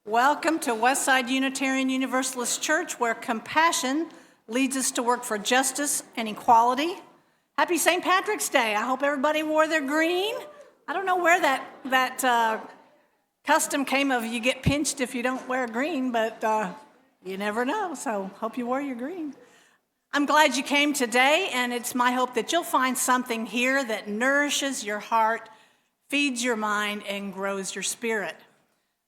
Welcome to Westside Unitarian Universalist Church, where compassion leads us to work for justice and equality. Happy St. Patrick's Day. I hope everybody wore their green. I don't know where that custom came of you get pinched if you don't wear green, but you never know, so hope you wore your green. I'm glad you came today, and it's my hope that you'll find something here that nourishes your heart, feeds your mind, and grows your spirit.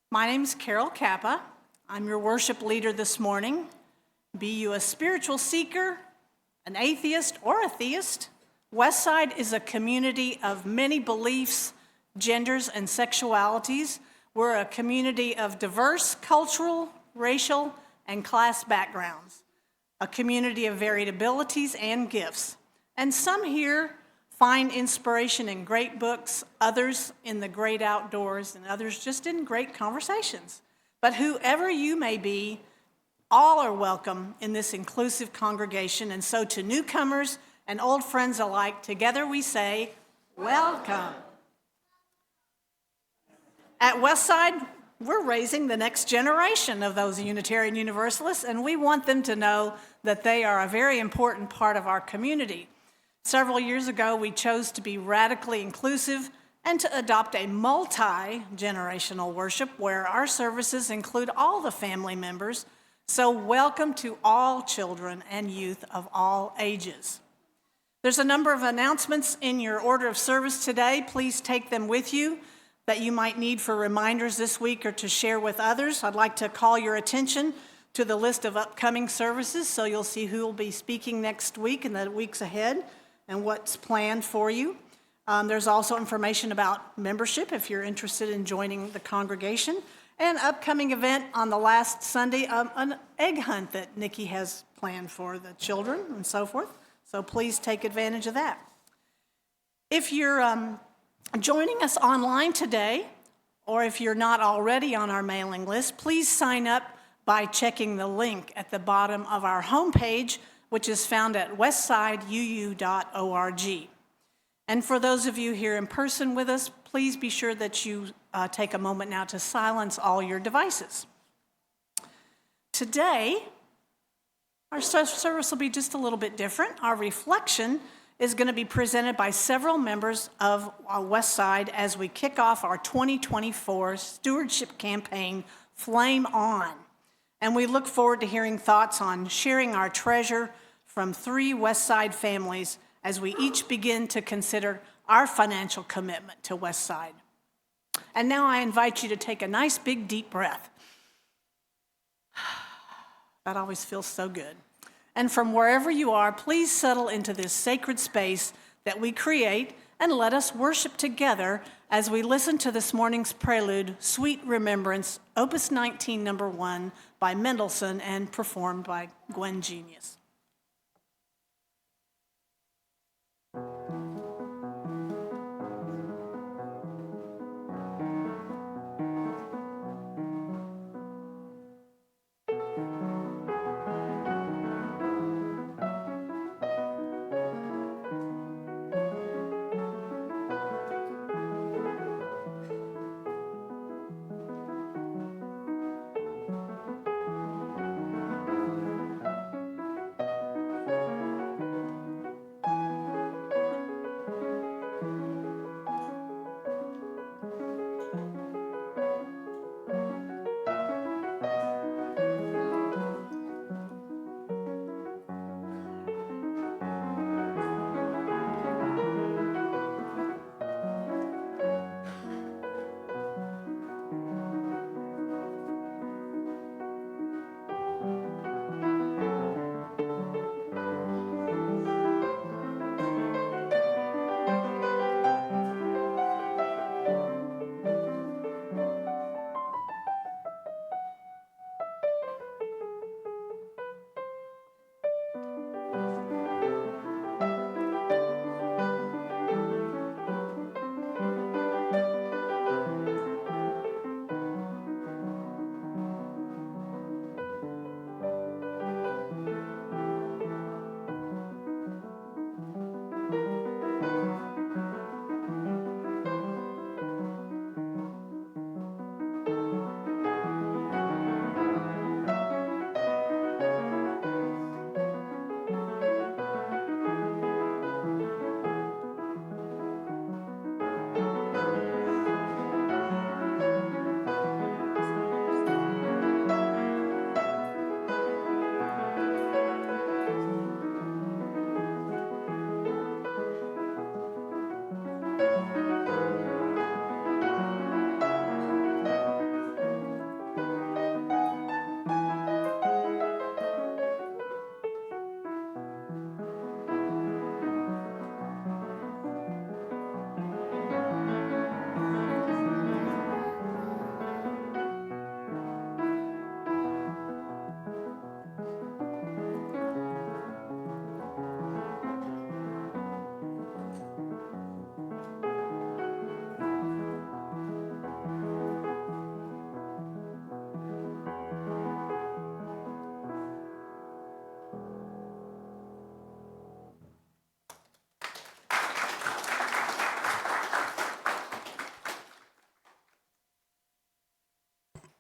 My name is Carol Kappa. I'm your worship leader this morning. Be you a spiritual seeker, an atheist, or a theist, Westside is a community of many beliefs, genders, and sexualities. We're a community of diverse cultural, racial, and class backgrounds, a community of varied abilities and gifts. And some here find inspiration in great books, others in the great outdoors, and others just in great conversations. But whoever you may be, all are welcome in this inclusive congregation. And so to newcomers and old friends alike, together we say, welcome. At Westside, we're raising the next generation of those Unitarian Universalists, and we want them to know that they are a very important part of our community. Several years ago, we chose to be radically inclusive and to adopt a multi-generational worship where our services include all the family members. So welcome to all children and youth of all ages. There's a number of announcements in your order of service today. Please take them with you that you might need for reminders this week or to share with others. I'd like to call your attention to the list of upcoming services so you'll see who will be speaking next week and the weeks ahead and what's planned for you. There's also information about membership if you're interested in joining the congregation, and upcoming event on the last Sunday, an egg hunt that Nikki has planned for the children and so forth. So please take advantage of that. If you're joining us online today, or if you're not already on our mailing list, please sign up by checking the link at the bottom of our homepage, which is found at westsideu.org. And for those of you here in person with us, please be sure that you take a moment now to silence all your devices. Today, our service will be just a little bit different. Our reflection is going to be presented by several members of our Westside as we kick off our 2024 Stewardship campaign, Flame On. And we look forward to hearing thoughts on sharing our treasure from 3 Westside families as we each begin to consider our financial commitment to Westside. And now I invite you to take a nice big deep breath. That always feels so good. And from wherever you are, please settle into this sacred space that we create and let us worship together as we listen to this morning's prelude, Sweet Remembrance, Opus 19, number 1, by Mendelssohn and performed by Gwen Genius.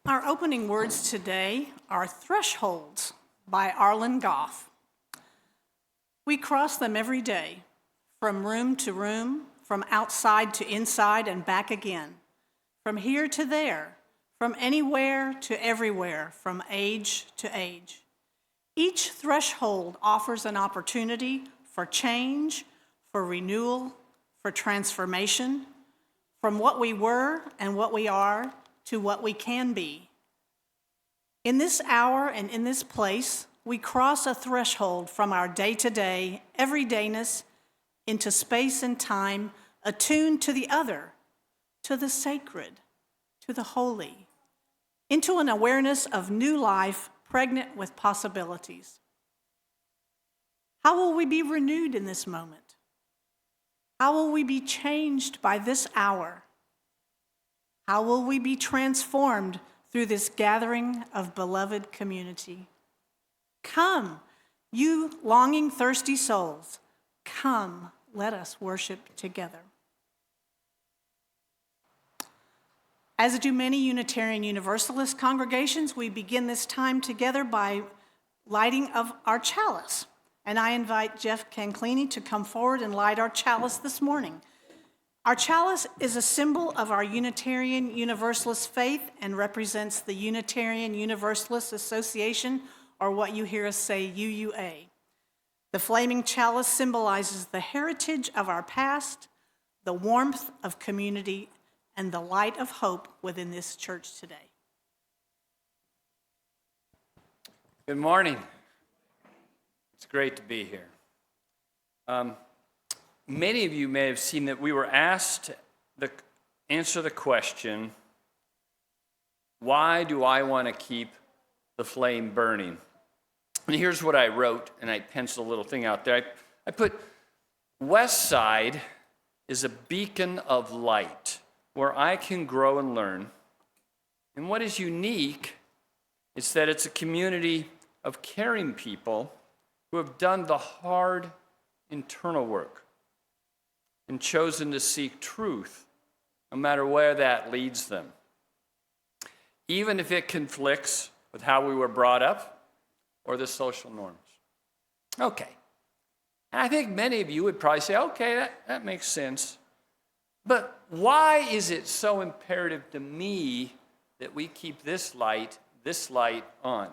Our opening words today are Thresholds by Arlen Goff. We cross them every day, from room to room, from outside to inside and back again, from here to there, from anywhere to everywhere, from age to age. Each threshold offers an opportunity for change, for renewal, for transformation, from what we were and what we are to what we can be. In this hour and in this place, we cross a threshold from our day-to-day, everydayness, into space and time, attuned to the other, to the sacred, to the holy, into an awareness of new life pregnant with possibilities. How will we be renewed in this moment? How will we be changed by this hour? How will we be transformed through this gathering of beloved community? Come, you longing, thirsty souls, come, let us worship together. As do many Unitarian Universalist congregations, we begin this time together by lighting of our chalice. And I invite Jeff Canclini to come forward and light our chalice this morning. Our chalice is a symbol of our Unitarian Universalist faith and represents the Unitarian Universalist Association, or what you hear us say, UUA. The flaming chalice symbolizes the heritage of our past, the warmth of community, and the light of hope within this church today. Good morning. It's great to be here. Many of you may have seen that we were asked to answer the question, why do I want to keep the flame burning? And here's what I wrote, and I penciled a little thing out there. I put, West Side is a beacon of light where I can grow and learn. And what is unique is that it's a community of caring people who have done the hard internal work and chosen to seek truth, no matter where that leads them, even if it conflicts with how we were brought up or the social norms. Okay. And I think many of you would probably say, okay, that makes sense. But why is it so imperative to me that we keep this light on?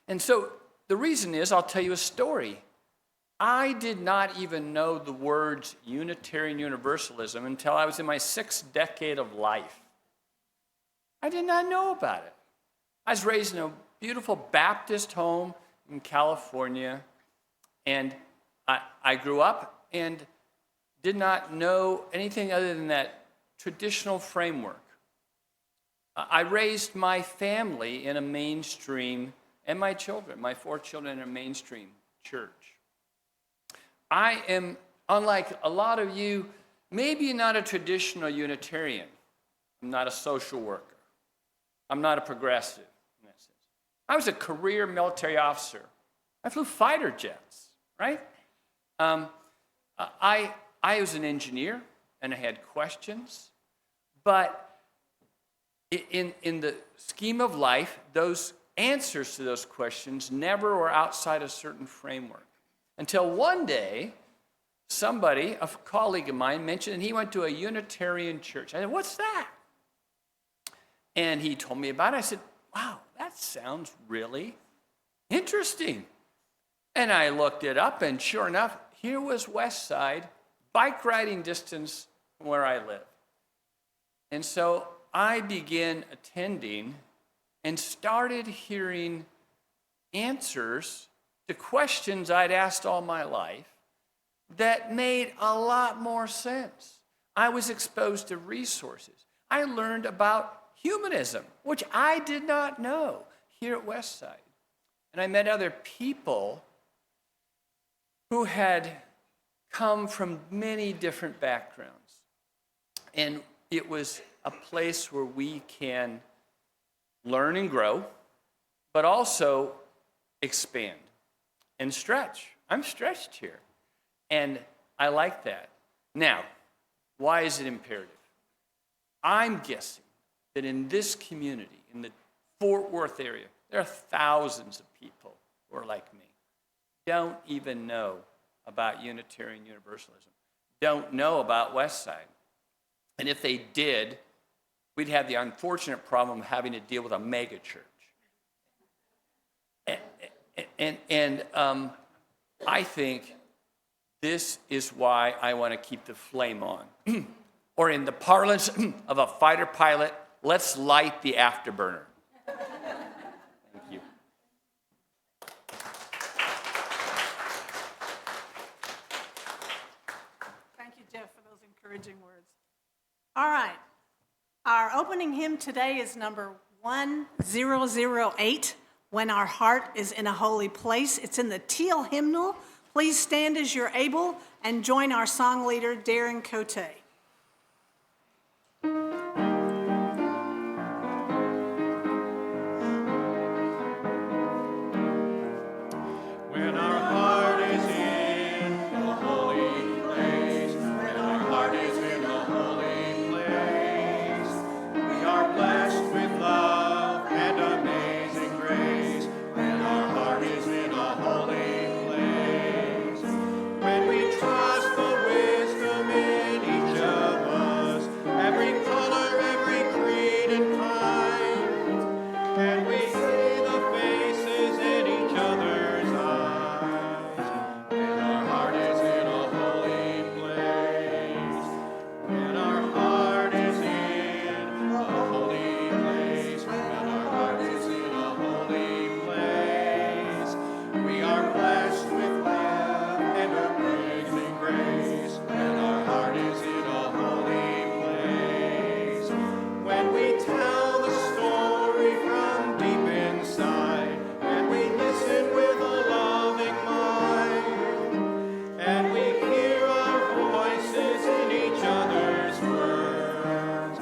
And so the reason is, I'll tell you a story. I did not even know the words Unitarian Universalism until I was in my 6th decade of life. I did not know about it. I was raised in a beautiful Baptist home in California, and I grew up and did not know anything other than that traditional framework. I raised my family in a mainstream, and my 4 children, in a mainstream church. I am, unlike a lot of you, maybe not a traditional Unitarian. I'm not a social worker. I'm not a progressive in that sense. I was a career military officer. I flew fighter jets, right? I was an engineer, and I had questions. But in the scheme of life, those answers to those questions never were outside a certain framework. Until one day, somebody, a colleague of mine, mentioned he went to a Unitarian church. I said, what's that? And he told me about it. I said, wow, that sounds really interesting. And I looked it up, and sure enough, here was West Side, bike riding distance from where I live. And so I began attending and started hearing answers to questions I'd asked all my life that made a lot more sense. I was exposed to resources. I learned about humanism, which I did not know here at Westside. And I met other people who had come from many different backgrounds. And it was a place where we can learn and grow, but also expand and stretch. I'm stretched here, and I like that. Now, why is it imperative? I'm guessing that in this community, in the Fort Worth area, there are thousands of people who are like me, don't even know about Unitarian Universalism, don't know about Westside. And if they did, we'd have the unfortunate problem of having to deal with a mega church. And I think this is why I want to keep the flame on. Or in the parlance of a fighter pilot, let's light the afterburner. Thank you. Thank you, Jeff, for those encouraging words. All right. Our opening hymn today is number 1008, When Our Heart is in a Holy Place. It's in the teal hymnal. Please stand as you're able and join our song leader, Darren Cote. When our heart is in a holy place, when our heart is in a holy place, we are blessed with love and amazing grace. When our heart is in a holy place, when we trust the wisdom in each of us, every color, every creed and kind, and we see the faces in each other's eyes. When our heart is in a holy place, when our heart is in a holy place, when our heart is in a holy place, we are blessed with love and amazing grace. When our heart is in a holy place, when we tell the story from deep inside, and we listen with a loving mind, and we hear our voices in each other's words,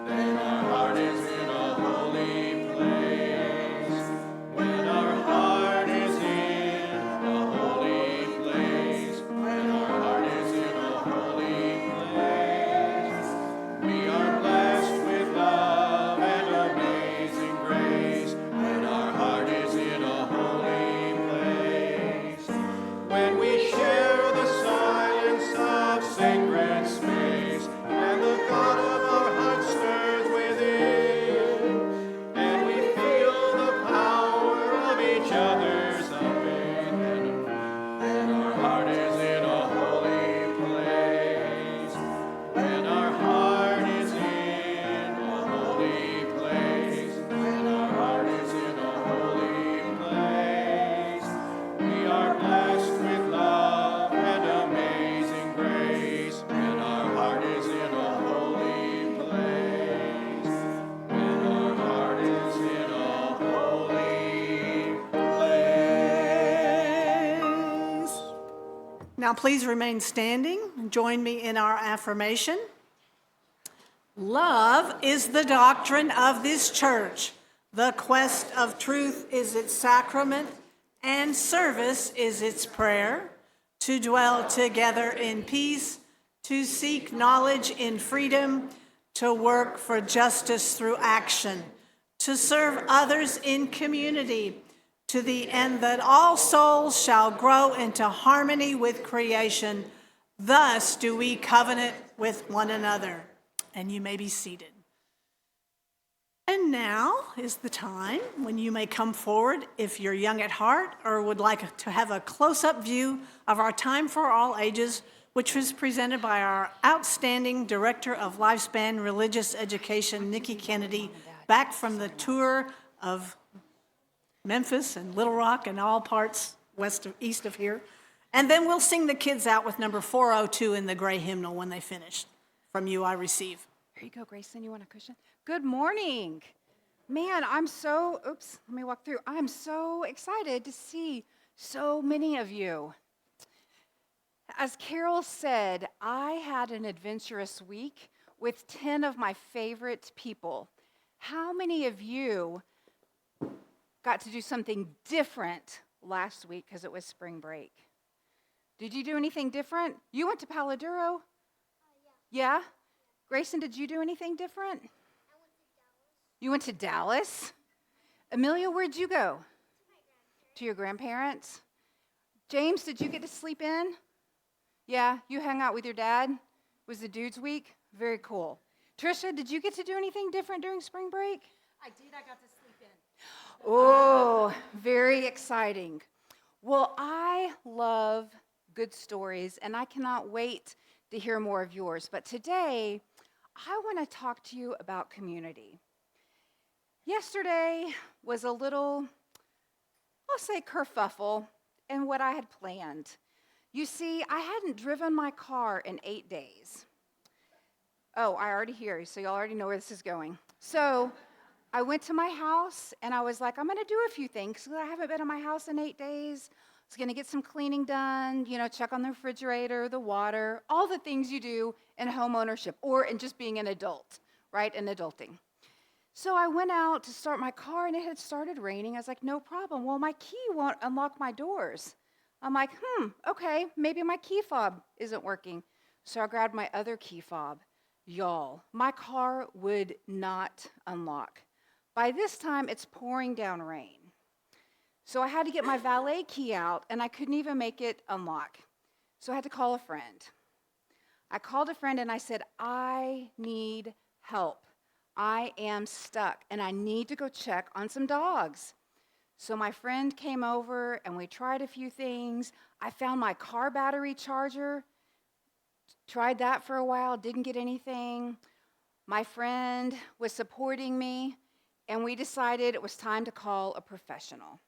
then our heart is in a holy place. When our heart is in a holy place, when our heart is in a holy place, we are blessed with love and amazing grace. When our heart is in a holy place, when we share the silence of sacred space, and the God of our heart stirs within, and we feel the power of each other's faith, then our heart is in a holy place. When our heart is in a holy place, when our heart is in a holy place, we are blessed with love and amazing grace. When our heart is in a holy place, when our heart is in a holy place. Now, please remain standing and join me in our affirmation. Love is the doctrine of this church. The quest of truth is its sacrament, and service is its prayer. To dwell together in peace, to seek knowledge in freedom, to work for justice through action, to serve others in community, to the end that all souls shall grow into harmony with creation. Thus do we covenant with one another. And you may be seated. And now is the time when you may come forward if you're young at heart or would like to have a close-up view of our Time for All Ages, which was presented by our outstanding Director of Lifespan Religious Education, Nikki Kennedy, back from the tour of Memphis and Little Rock and all parts east of here. And then we'll sing the kids out with number 402 in the gray hymnal when they finish. From you I receive. Here you go, Grayson. You want a cushion? Good morning. Man, let me walk through. I'm so excited to see so many of you. As Carol said, I had an adventurous week with 10 of my favorite people. How many of you got to do something different last week because it was spring break? Did you do anything different? You went to Palo Duro? Yeah. Grayson, did you do anything different? You went to Dallas? Amelia, where'd you go? To your grandparents? James, did you get to sleep in? Yeah, you hung out with your dad? Was the dudes week? Very cool. Trisha, did you get to do anything different during spring break? I did. I got to sleep in. Oh, very exciting. Well, I love good stories, and I cannot wait to hear more of yours. But today, I want to talk to you about community. Yesterday was a little, I'll say, kerfuffle in what I had planned. You see, I hadn't driven my car in 8 days. Oh, I already hear you, so you already know where this is going. So I went to my house, and I was like, I'm going to do a few things because I haven't been in my house in 8 days. I was going to get some cleaning done, check on the refrigerator, the water, all the things you do in home ownership or in just being an adult, right, in adulting. So I went out to start my car, and it had started raining. I was like, no problem. Well, my key won't unlock my doors. I'm like, okay, maybe my key fob isn't working. So I grabbed my other key fob. Y'all, my car would not unlock. By this time, it's pouring down rain. So I had to get my valet key out, and I couldn't even make it unlock. So I had to call a friend. I called a friend, and I said, I need help. I am stuck, and I need to go check on some dogs. So my friend came over, and we tried a few things. I found my car battery charger, tried that for a while, didn't get anything. My friend was supporting me, and we decided it was time to call a professional.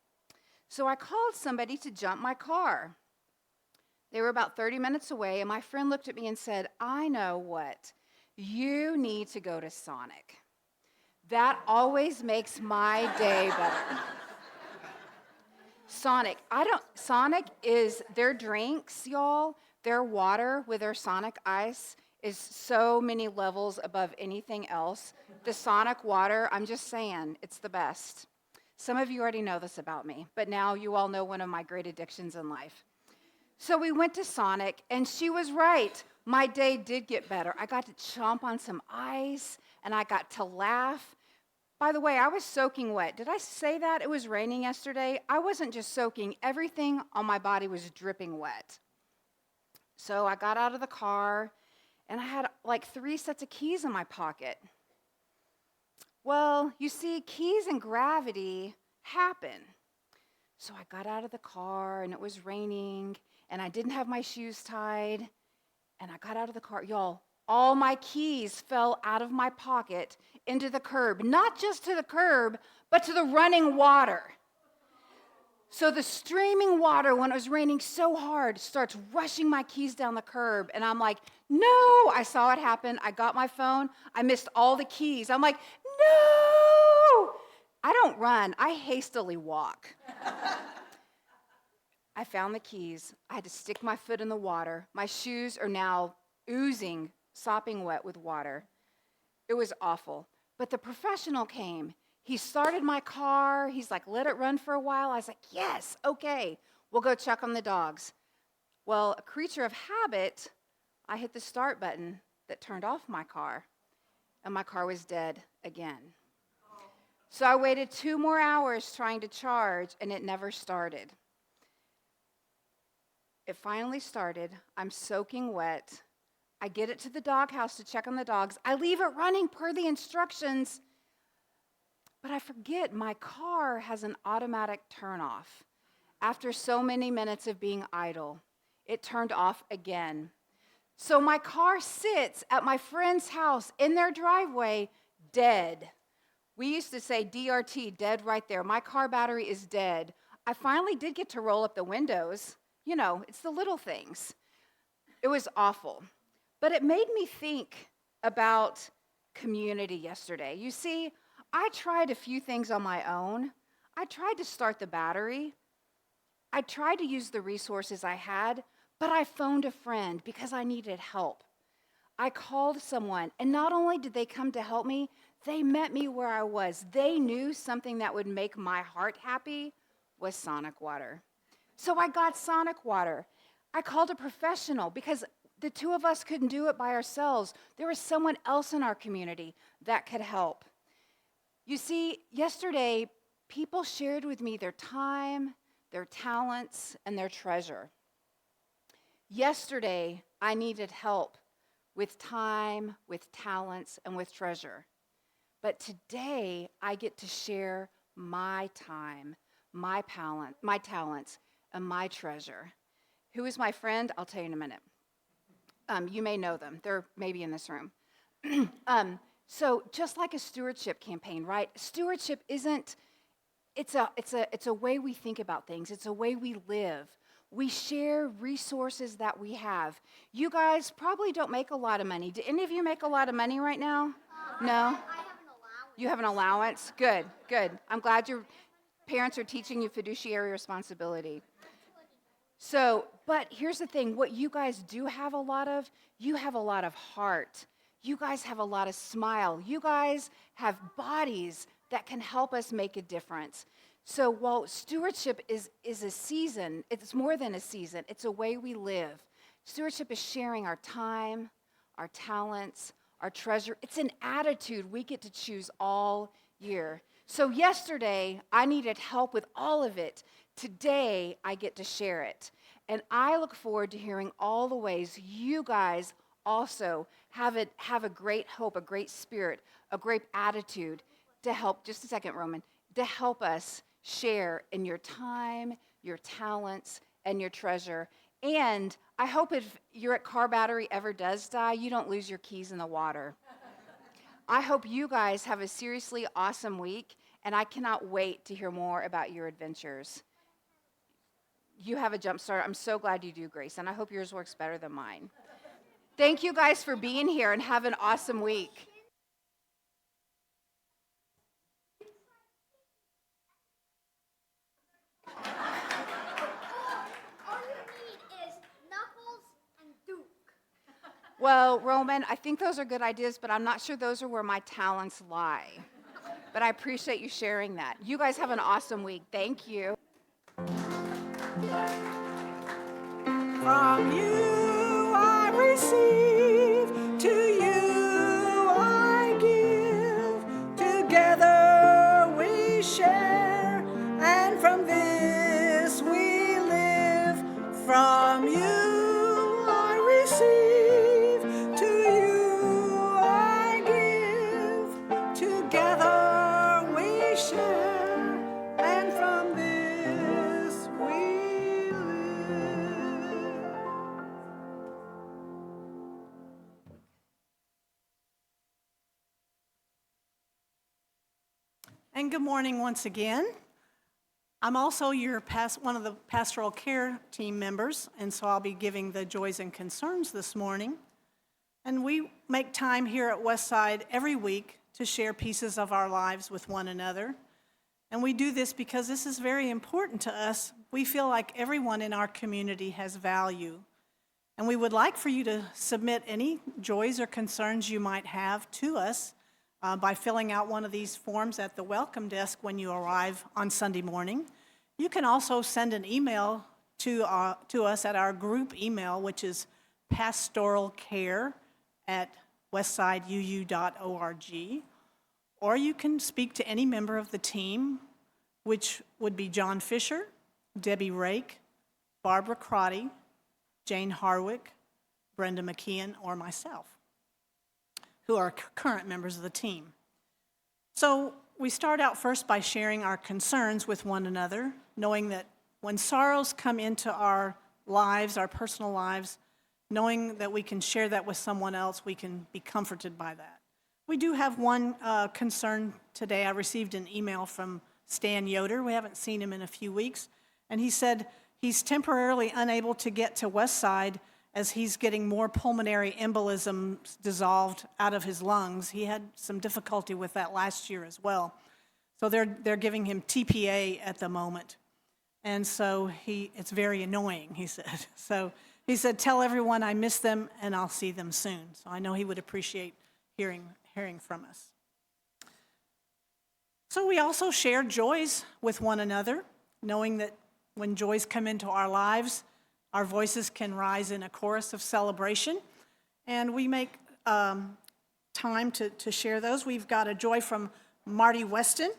So I called somebody to jump my car. They were about 30 minutes away, and my friend looked at me and said, I know what. You need to go to Sonic. That always makes my day better. Sonic is their drinks, y'all. Their water with their Sonic ice is so many levels above anything else. The Sonic water, I'm just saying, it's the best. Some of you already know this about me, but now you all know one of my great addictions in life. So we went to Sonic, and she was right. My day did get better. I got to chomp on some ice, and I got to laugh. By the way, I was soaking wet. Did I say that? It was raining yesterday. I wasn't just soaking. Everything on my body was dripping wet. So I got out of the car, and I had like 3 sets of keys in my pocket. Well, you see, keys and gravity happen. So I got out of the car, and it was raining, and I didn't have my shoes tied, and I got out of the car. Y'all, all my keys fell out of my pocket into the curb. Not just to the curb, but to the running water. So the streaming water, when it was raining so hard, starts rushing my keys down the curb, and I'm like, no! I saw it happen. I got my phone. I missed all the keys. I'm like, no! I don't run. I hastily walk. I found the keys. I had to stick my foot in the water. My shoes are now oozing, sopping wet with water. It was awful. But the professional came. He started my car. He's like, let it run for a while. I was like, yes, okay. We'll go check on the dogs. Well, a creature of habit, I hit the start button that turned off my car, and my car was dead again. So I waited 2 more hours trying to charge, and it never started. It finally started. I'm soaking wet. I get it to the doghouse to check on the dogs. I leave it running per the instructions, but I forget my car has an automatic turn off. After so many minutes of being idle, it turned off again. So my car sits at my friend's house in their driveway, dead. We used to say DRT, dead right there. My car battery is dead. I finally did get to roll up the windows. You know, it's the little things. It was awful. But it made me think about community yesterday. You see, I tried a few things on my own. I tried to start the battery. I tried to use the resources I had, but I phoned a friend because I needed help. I called someone, and not only did they come to help me, they met me where I was. They knew something that would make my heart happy was Sonic water. So I got Sonic water. I called a professional because the 2 of us couldn't do it by ourselves. There was someone else in our community that could help. You see, yesterday, people shared with me their time, their talents, and their treasure. Yesterday, I needed help with time, with talents, and with treasure. But today, I get to share my time, my talents, and my treasure. Who is my friend? I'll tell you in a minute. You may know them. They're maybe in this room. So just like a stewardship campaign, right? Stewardship isn't, it's a way we think about things. It's a way we live. We share resources that we have. You guys probably don't make a lot of money. Do any of you make a lot of money right now? No? I have an allowance. You have an allowance? Good, good. I'm glad your parents are teaching you fiduciary responsibility. So, but here's the thing, what you guys do have a lot of, you have a lot of heart. You guys have a lot of smile. You guys have bodies that can help us make a difference. So while stewardship is a season, it's more than a season, it's a way we live. Stewardship is sharing our time, our talents, our treasure. It's an attitude we get to choose all year. So yesterday, I needed help with all of it. Today, I get to share it. And I look forward to hearing all the ways you guys also have a great hope, a great spirit, a great attitude to help, just a second, Roman, to help us share in your time, your talents, and your treasure. And I hope if your car battery ever does die, you don't lose your keys in the water. I hope you guys have a seriously awesome week, and I cannot wait to hear more about your adventures. You have a jump start. I'm so glad you do, Grace, and I hope yours works better than mine. Thank you guys for being here, and have an awesome week. All you need is Knuckles and Duke. Well, Roman, I think those are good ideas, but I'm not sure those are where my talents lie. But I appreciate you sharing that. You guys have an awesome week. Thank you. From you I receive, to you I give. Together we share, and from this we live. From you I receive, to you I give. Together we share, and from this we live. And good morning once again. I'm also one of the pastoral care team members, and so I'll be giving the joys and concerns this morning. And we make time here at Westside every week to share pieces of our lives with one another. And we do this because this is very important to us. We feel like everyone in our community has value. And we would like for you to submit any joys or concerns you might have to us by filling out one of these forms at the welcome desk when you arrive on Sunday morning. You can also send an email to us at our group email, which is pastoralcare@westsideu.org. Or you can speak to any member of the team, which would be John Fisher, Debbie Rake, Barbara Crotty, Jane Harwick, Brenda McKeon, or myself, who are current members of the team. So we start out first by sharing our concerns with one another, knowing that when sorrows come into our lives, our personal lives, knowing that we can share that with someone else, we can be comforted by that. We do have one concern today. I received an email from Stan Yoder. We haven't seen him in a few weeks. And he said he's temporarily unable to get to Westside as he's getting more pulmonary embolisms dissolved out of his lungs. He had some difficulty with that last year as well. So they're giving him TPA at the moment. And so it's very annoying, he said. So he said, tell everyone I miss them and I'll see them soon. So I know he would appreciate hearing from us. So we also share joys with one another, knowing that when joys come into our lives, our voices can rise in a chorus of celebration, and we make time to share those. We've got a joy from Marty Weston.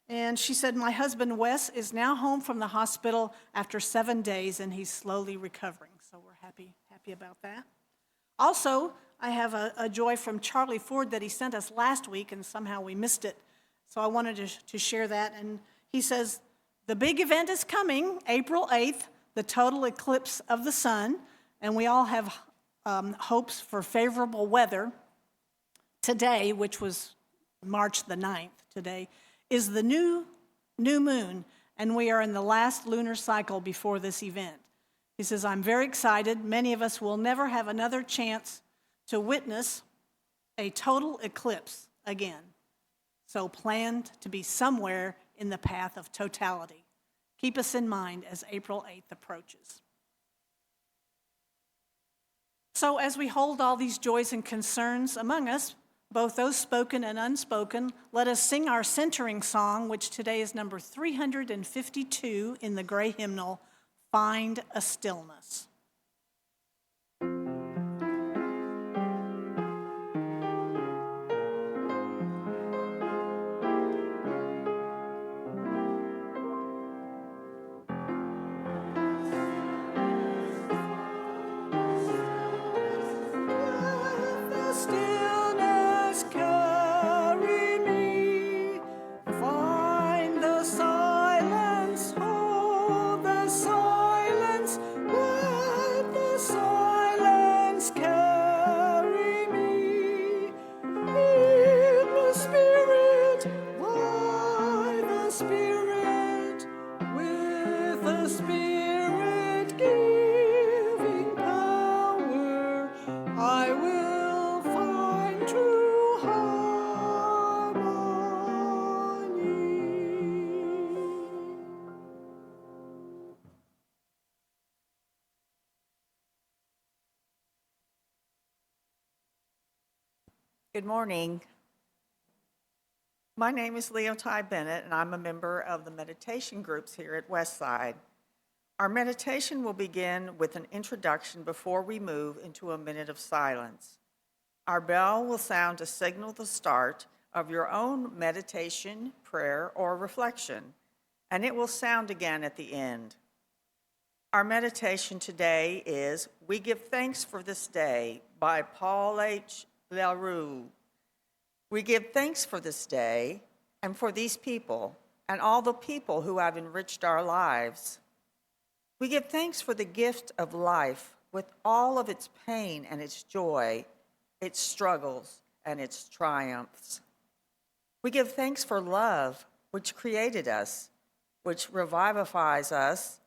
And she said, my husband Wes is now home from the hospital after 7 days and he's slowly recovering. So we're happy about that. Also, I have a joy from Charlie Ford that he sent us last week and somehow we missed it. So I wanted to share that. And he says, the big event is coming, April 8th, the total eclipse of the sun. And we all have hopes for favorable weather. Today, which was March the 9th today, is the new moon, and we are in the last lunar cycle before this event. He says, I'm very excited. Many of us will never have another chance to witness a total eclipse again. So plan to be somewhere in the path of totality. Keep us in mind as April 8th approaches. So as we hold all these joys and concerns among us, both those spoken and unspoken, let us sing our centering song, which today is number 352 in the gray hymnal, Find a Stillness. Good morning. My name is Leotai Bennett, and I'm a member of the meditation groups here at Westside. Our meditation will begin with an introduction before we move into a minute of silence. Our bell will sound to signal the start of your own meditation, prayer, or reflection, and it will sound again at the end. Our meditation today is We Give Thanks for This Day by Paul H. LaRue. We give thanks for this day and for these people and all the people who have enriched our lives. We give thanks for the gift of life with all of its pain and its joy, its struggles and its triumphs. We give thanks for love, which created us, which revivifies us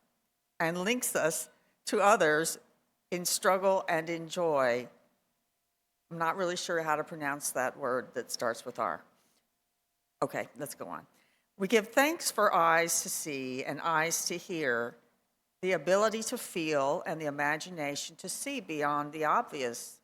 and links us to others in struggle and in joy. I'm not really sure how to pronounce that word that starts with R. Okay, let's go on. We give thanks for eyes to see and eyes to hear, the ability to feel and the imagination to see beyond the obvious.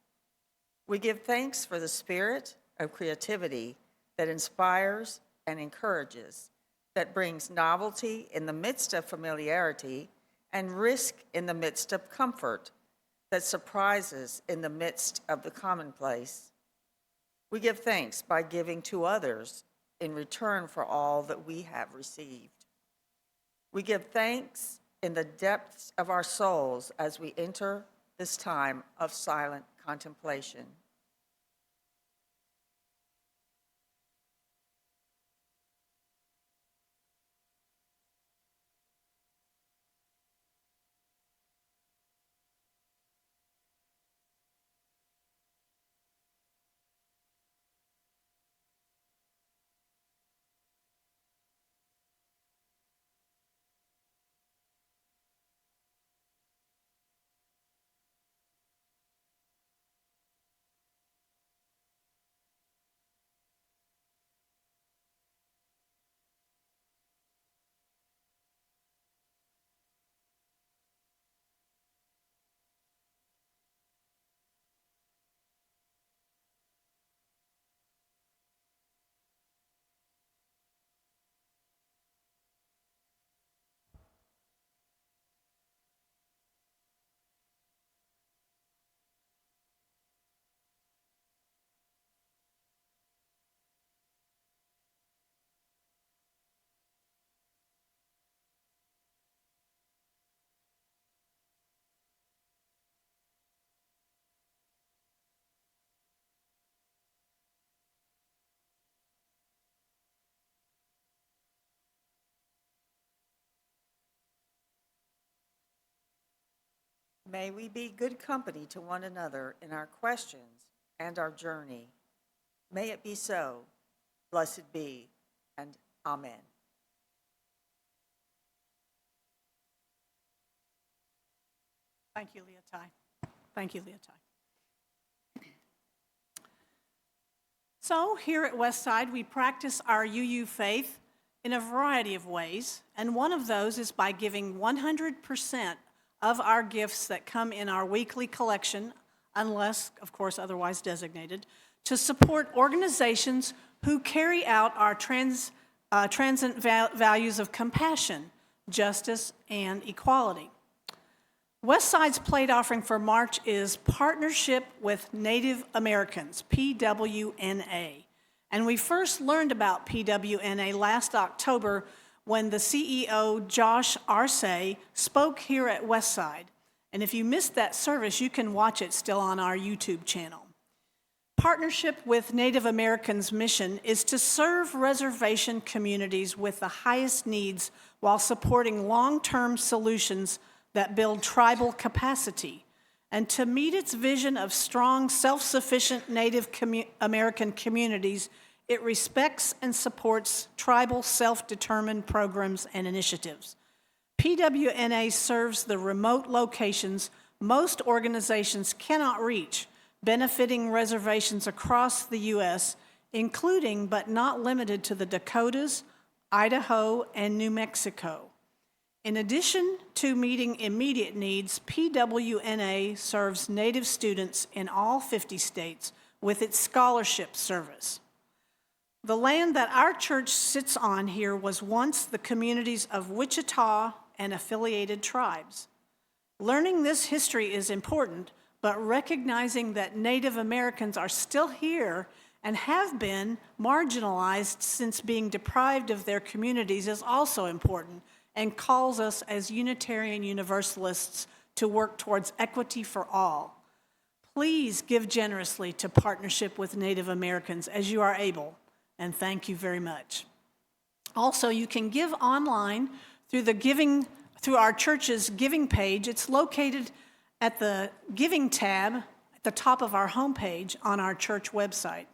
We give thanks for the spirit of creativity that inspires and encourages, that brings novelty in the midst of familiarity and risk in the midst of comfort, that surprises in the midst of the commonplace. We give thanks by giving to others in return for all that we have received. We give thanks in the depths of our souls as we enter this time of silent contemplation. May we be good company to one another in our questions and our journey. May it be so. Blessed be, and amen. Thank you, Leotai. Thank you, Leotai. So here at Westside, we practice our UU faith in a variety of ways, and one of those is by giving 100% of our gifts that come in our weekly collection, unless, of course, otherwise designated, to support organizations who carry out our transcendent values of compassion, justice, and equality. Westside's plate offering for March is Partnership with Native Americans, PWNA. And we first learned about PWNA last October when the CEO, Josh Arce, spoke here at Westside. And if you missed that service, you can watch it still on our YouTube channel. Partnership with Native Americans' mission is to serve reservation communities with the highest needs while supporting long-term solutions that build tribal capacity, and to meet its vision of strong, self-sufficient Native American communities, it respects and supports tribal self-determined programs and initiatives. PWNA serves the remote locations most organizations cannot reach, benefiting reservations across the U.S., including but not limited to the Dakotas, Idaho, and New Mexico. In addition to meeting immediate needs, PWNA serves Native students in all 50 states with its scholarship service. The land that our church sits on here was once the communities of Wichita and affiliated tribes. Learning this history is important, but recognizing that Native Americans are still here and have been marginalized since being deprived of their communities is also important, and calls us as Unitarian Universalists to work towards equity for all. Please give generously to Partnership with Native Americans as you are able, and thank you very much. Also, you can give online through our church's giving page. It's located at the Giving tab at the top of our homepage on our church website.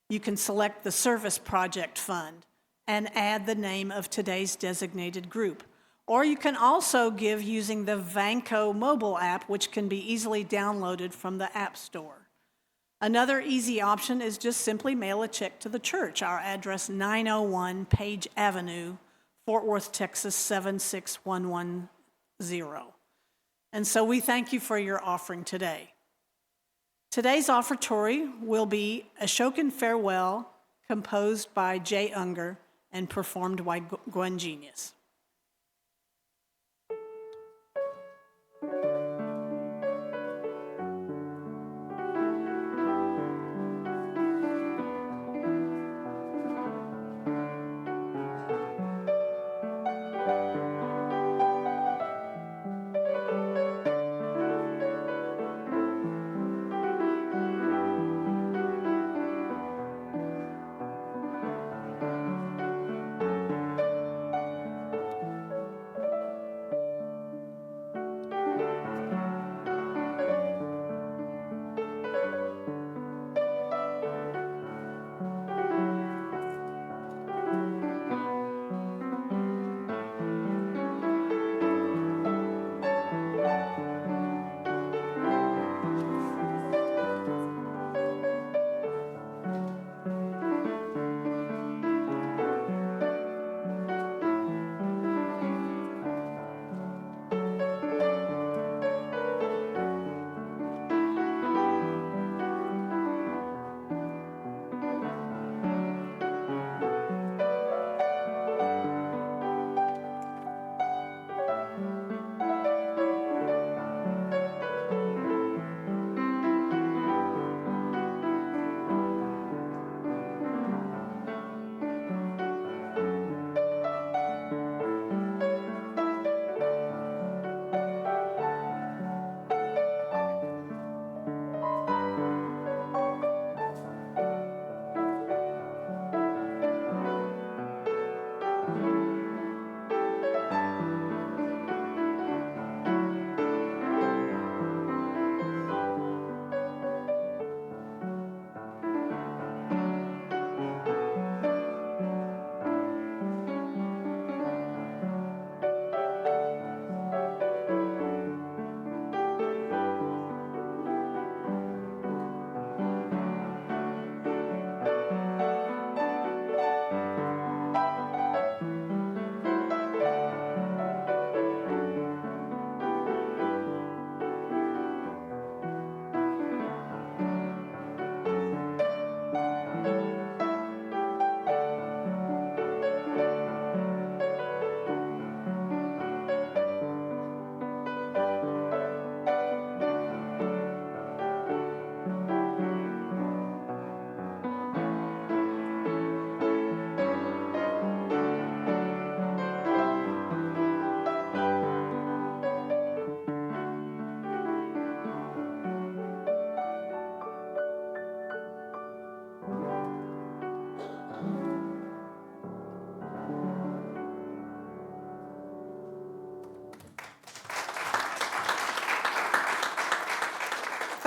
You can select the Service Project Fund and add the name of today's designated group. Or you can also give using the Vanco mobile app, which can be easily downloaded from the App Store. Another easy option is just simply mail a check to the church. Our address, 901 Page Avenue, Fort Worth, Texas, 76110. And so we thank you for your offering today. Today's offertory will be Ashokan Farewell, composed by Jay Unger and performed by Gwen Genius.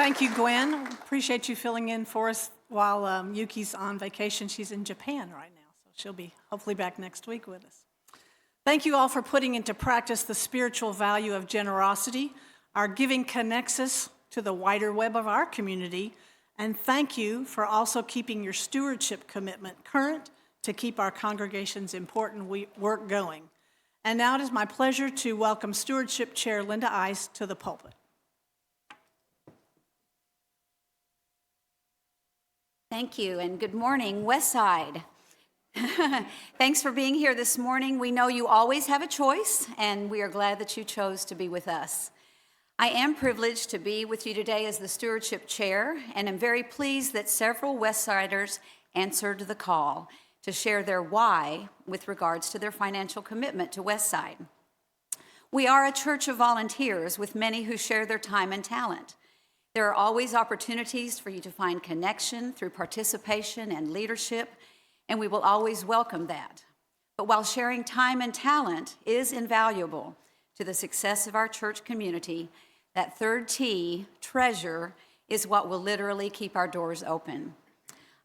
Thank you, Gwen. Appreciate you filling in for us while Yuki's on vacation. She's in Japan right now, so she'll be hopefully back next week with us. Thank you all for putting into practice the spiritual value of generosity. Our giving connects us to the wider web of our community. And thank you for also keeping your stewardship commitment current to keep our congregation's important work going. And now it is my pleasure to welcome Stewardship Chair Linda Ice to the pulpit. Thank you, and good morning, Westside. Thanks for being here this morning. We know you always have a choice, and we are glad that you chose to be with us. I am privileged to be with you today as the Stewardship Chair, and I'm very pleased that several Westsiders answered the call to share their why with regards to their financial commitment to Westside. We are a church of volunteers with many who share their time and talent. There are always opportunities for you to find connection through participation and leadership, and we will always welcome that. But while sharing time and talent is invaluable to the success of our church community, that third T, treasure, is what will literally keep our doors open.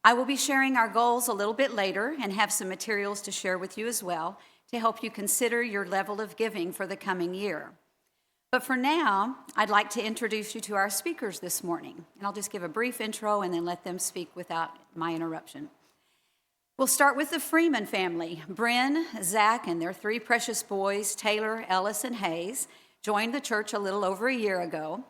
I will be sharing our goals a little bit later and have some materials to share with you as well to help you consider your level of giving for the coming year. But for now, I'd like to introduce you to our speakers this morning, and I'll just give a brief intro and then let them speak without my interruption. We'll start with the Freeman family. Bryn, Zach, and their three precious boys, Taylor, Ellis, and Hayes, joined the church a little over a year ago.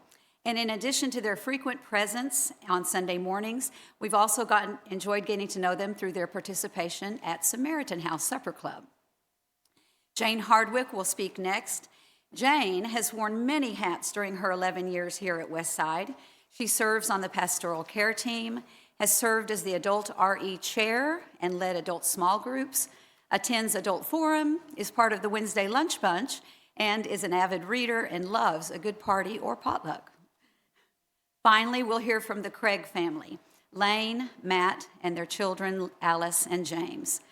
And in addition to their frequent presence on Sunday mornings, we've also enjoyed getting to know them through their participation at Samaritan House Supper Club. Jane Hardwick will speak next. Jane has worn many hats during her 11 years here at Westside. She serves on the pastoral care team, has served as the adult RE chair and led adult small groups, attends adult forum, is part of the Wednesday lunch bunch, and is an avid reader and loves a good party or potluck. Finally, we'll hear from the Craig family, Lane, Matt, and their children, Alice and James.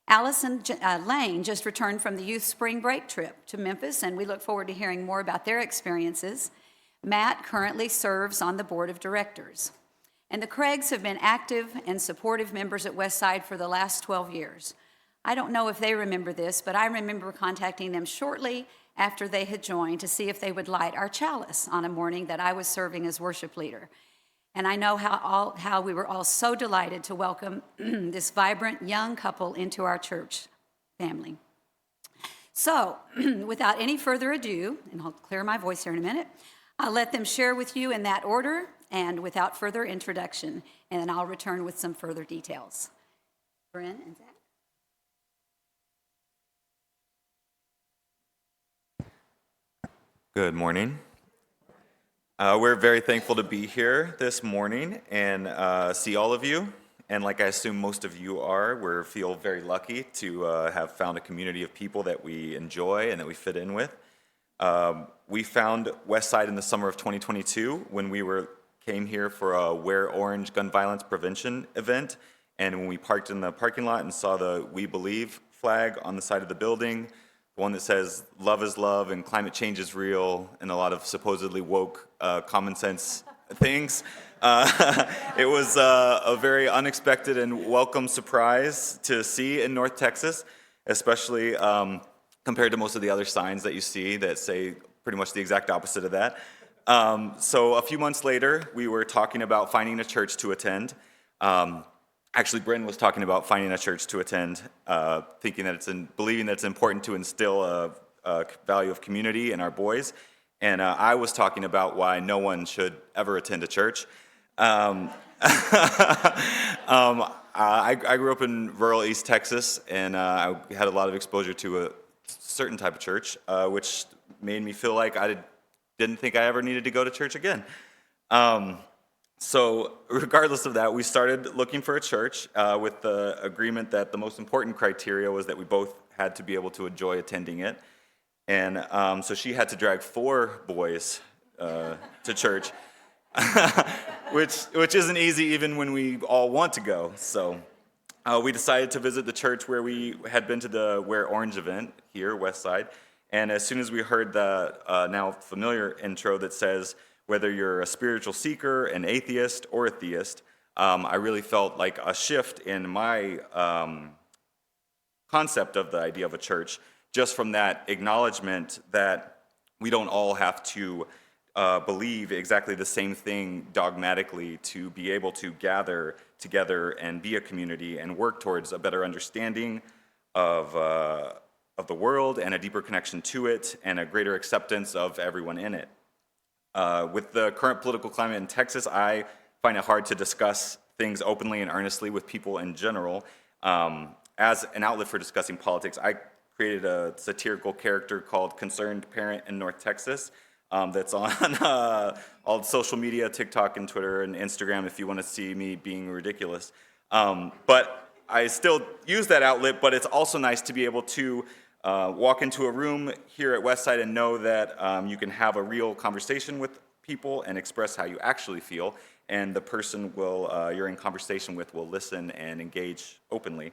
Alice and Lane just returned from the youth spring break trip to Memphis, and we look forward to hearing more about their experiences. Matt currently serves on the board of directors. And the Craigs have been active and supportive members at Westside for the last 12 years. I don't know if they remember this, but I remember contacting them shortly after they had joined to see if they would light our chalice on a morning that I was serving as worship leader. And I know how we were all so delighted to welcome this vibrant young couple into our church family. So, without any further ado, and I'll clear my voice here in a minute, I'll let them share with you in that order and without further introduction, and then I'll return with some further details. Bryn and Zach. Good morning. We're very thankful to be here this morning and see all of you. And like I assume most of you are, we feel very lucky to have found a community of people that we enjoy and that we fit in with. We found Westside in the summer of 2022 when we came here for a Wear Orange gun violence prevention event. And when we parked in the parking lot and saw the We Believe flag on the side of the building, one that says love is love and climate change is real and a lot of supposedly woke common sense things. It was a very unexpected and welcome surprise to see in North Texas, especially compared to most of the other signs that you see that say pretty much the exact opposite of that. So a few months later, we were talking about finding a church to attend. Actually, Bryn was talking about finding a church to attend, believing that it's important to instill a value of community in our boys. And I was talking about why no one should ever attend a church. I grew up in rural East Texas, and I had a lot of exposure to a certain type of church, which made me feel like I didn't think I ever needed to go to church again. So regardless of that, we started looking for a church with the agreement that the most important criteria was that we both had to be able to enjoy attending it. And so she had to drag 4 boys to church, which isn't easy even when we all want to go. So we decided to visit the church where we had been to the Wear Orange event here, Westside. And as soon as we heard the now familiar intro that says, Whether you're a spiritual seeker, an atheist, or a theist, I really felt like a shift in my concept of the idea of a church, just from that acknowledgement that we don't all have to believe exactly the same thing dogmatically to be able to gather together and be a community and work towards a better understanding of the world and a deeper connection to it and a greater acceptance of everyone in it. With the current political climate in Texas, I find it hard to discuss things openly and earnestly with people in general. As an outlet for discussing politics, I created a satirical character called Concerned Parent in North Texas that's on all social media, TikTok and Twitter and Instagram if you want to see me being ridiculous. But I still use that outlet, but it's also nice to be able to walk into a room here at Westside and know that you can have a real conversation with people and express how you actually feel, and the person you're in conversation with will listen and engage openly.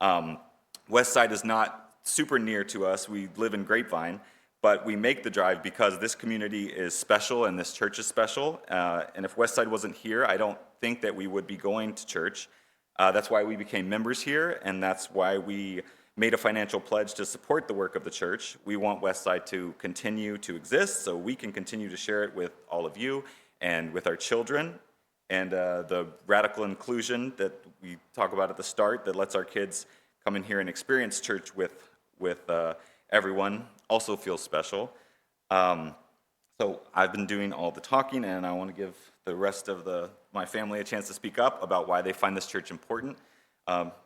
Westside is not super near to us. We live in Grapevine, but we make the drive because this community is special and this church is special. And if Westside wasn't here, I don't think that we would be going to church. That's why we became members here, and that's why we made a financial pledge to support the work of the church. We want Westside to continue to exist so we can continue to share it with all of you and with our children. And the radical inclusion that we talk about at the start that lets our kids come in here and experience church with everyone also feels special. So I've been doing all the talking, and I want to give the rest of my family a chance to speak up about why they find this church important.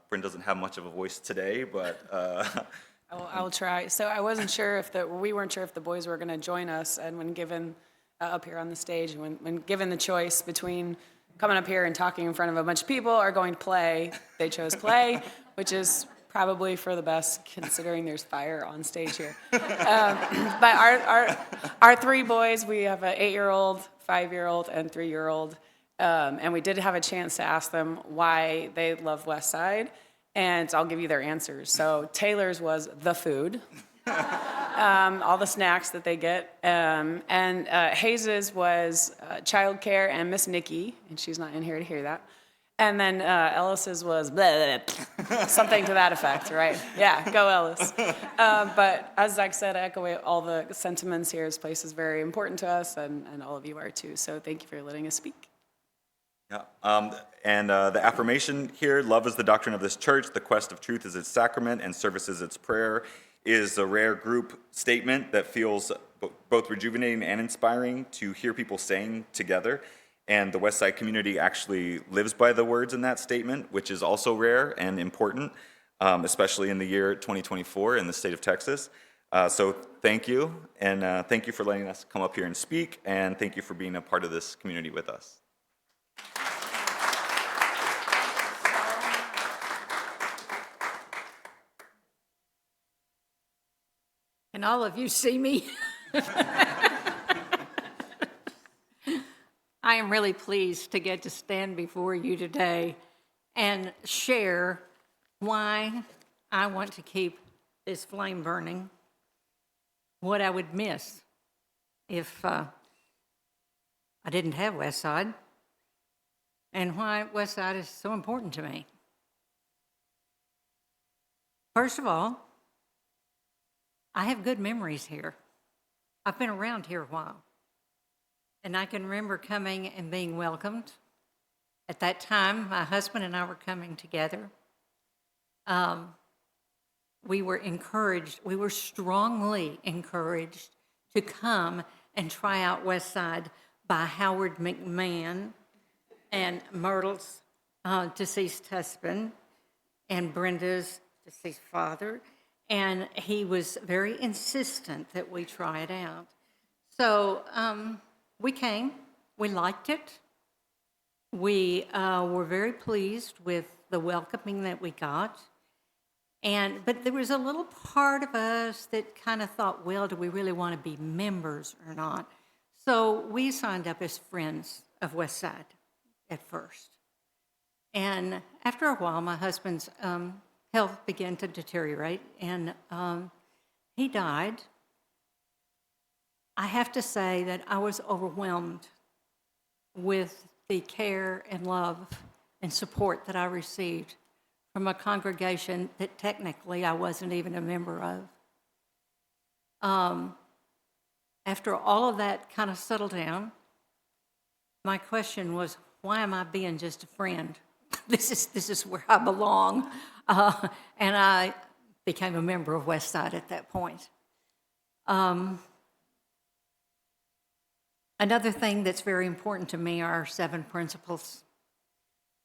Bryn doesn't have much of a voice today, but I will try. So I wasn't sure we weren't sure if the boys were going to join us, and when given up here on the stage, when given the choice between coming up here and talking in front of a bunch of people or going to play, they chose play, which is probably for the best considering there's fire on stage here. But our three boys, we have an 8-year-old, 5-year-old, and 3-year-old. And we did have a chance to ask them why they love Westside, and I'll give you their answers. So Taylor's was the food, all the snacks that they get, and Hayes's was childcare and Miss Nikki, and she's not in here to hear that. And then Ellis's was blah, blah, blah, something to that effect, right? Yeah, go Ellis. But as Zach said, I echo all the sentiments here. This place is very important to us, and all of you are too. So thank you for letting us speak. Yeah, and the affirmation here, love is the doctrine of this church, the quest of truth is its sacrament, and service is its prayer, is a rare group statement that feels both rejuvenating and inspiring to hear people saying together. And the Westside community actually lives by the words in that statement, which is also rare and important, especially in the year 2024 in the state of Texas. So thank you, and thank you for letting us come up here and speak, and thank you for being a part of this community with us. Can all of you see me? I am really pleased to get to stand before you today and share why I want to keep this flame burning, what I would miss if I didn't have Westside, and why Westside is so important to me. First of all, I have good memories here. I've been around here a while. And I can remember coming and being welcomed. At that time, my husband and I were coming together. We were encouraged, we were strongly encouraged to come and try out Westside by Howard McMahon and Myrtle's deceased husband and Brenda's deceased father. And he was very insistent that we try it out. So we came, we liked it. We were very pleased with the welcoming that we got. But there was a little part of us that kind of thought, well, do we really want to be members or not? So we signed up as friends of Westside at first. And after a while, my husband's health began to deteriorate, and he died. I have to say that I was overwhelmed with the care and love and support that I received from a congregation that technically I wasn't even a member of. After all of that kind of settled down, my question was, why am I being just a friend? This is where I belong. And I became a member of Westside at that point. Another thing that's very important to me are our 7 principles.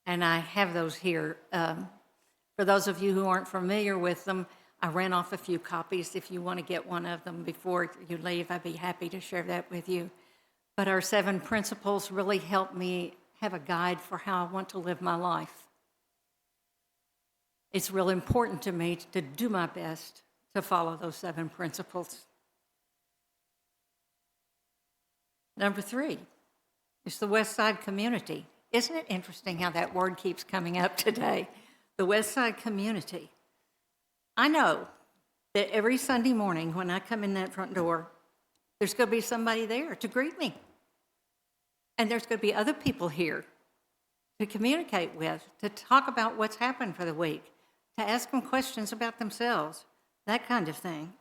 And I have those here. For those of you who aren't familiar with them, I ran off a few copies. If you want to get one of them before you leave, I'd be happy to share that with you. But our 7 principles really help me have a guide for how I want to live my life. It's real important to me to do my best to follow those 7 principles. Number 3 is the West Side community. Isn't it interesting how that word keeps coming up today? The West Side community. I know that every Sunday morning when I come in that front door, there's going to be somebody there to greet me. And there's going to be other people here to communicate with, to talk about what's happened for the week, to ask them questions about themselves, that kind of thing.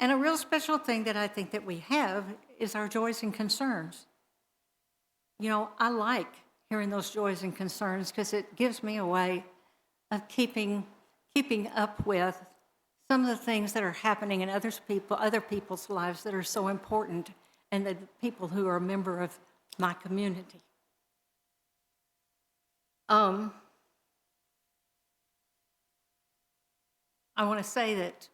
And a real special thing that I think that we have is our joys and concerns. You know, I like hearing those joys and concerns because it gives me a way of keeping up with some of the things that are happening in other people's lives that are so important, and the people who are a member of my community. I want to say that